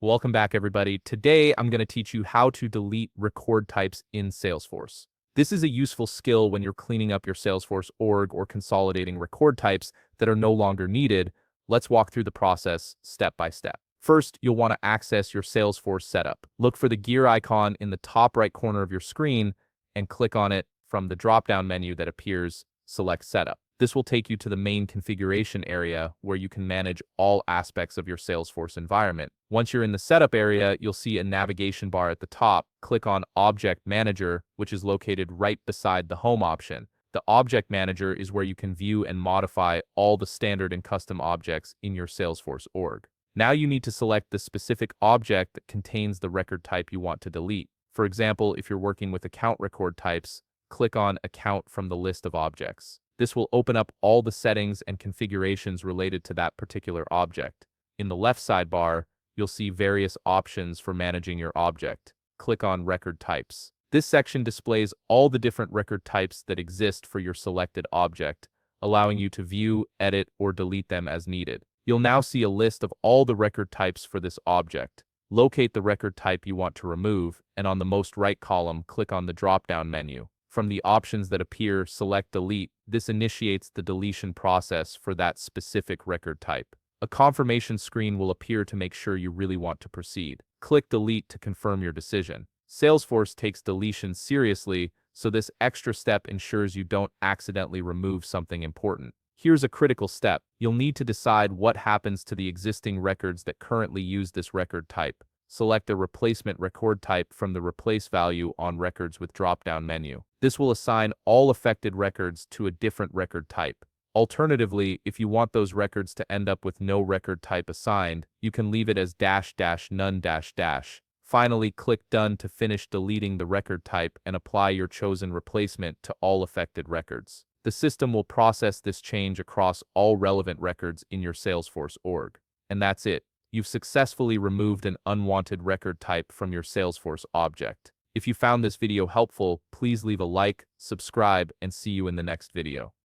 Welcome back, everybody. Today, I'm going to teach you how to delete record types in Salesforce. This is a useful skill when you're cleaning up your Salesforce org or consolidating record types that are no longer needed. Let's walk through the process step by step. First, you'll want to access your Salesforce setup. Look for the gear icon in the top right corner of your screen and click on it from the drop-down menu that appears. Select Setup. This will take you to the main configuration area where you can manage all aspects of your Salesforce environment. Once you're in the setup area, you'll see a navigation bar at the top. Click on Object Manager, which is located right beside the Home option. The Object Manager is where you can view and modify all the standard and custom objects in your Salesforce org. Now you need to select the specific object that contains the record type you want to delete. For example, if you're working with account record types, click on Account from the list of objects. This will open up all the settings and configurations related to that particular object. In the left sidebar, you'll see various options for managing your object. Click on Record Types. This section displays all the different record types that exist for your selected object, allowing you to view, edit, or delete them as needed. You'll now see a list of all the record types for this object. Locate the record type you want to remove, and on the most right column, click on the drop-down menu. From the options that appear, select Delete. This initiates the deletion process for that specific record type. A confirmation screen will appear to make sure you really want to proceed. Click Delete to confirm your decision. Salesforce takes deletion seriously, so this extra step ensures you don't accidentally remove something important. Here's a critical step. You'll need to decide what happens to the existing records that currently use this record type. Select a replacement record type from the Replace value on Records with drop-down menu. This will assign all affected records to a different record type. Alternatively, if you want those records to end up with no record type assigned, you can leave it as --none --. Finally, click Done to finish deleting the record type and apply your chosen replacement to all affected records. The system will process this change across all relevant records in your Salesforce org. And that's it. You've successfully removed an unwanted record type from your Salesforce object. If you found this video helpful, please leave a like, subscribe, and see you in the next video.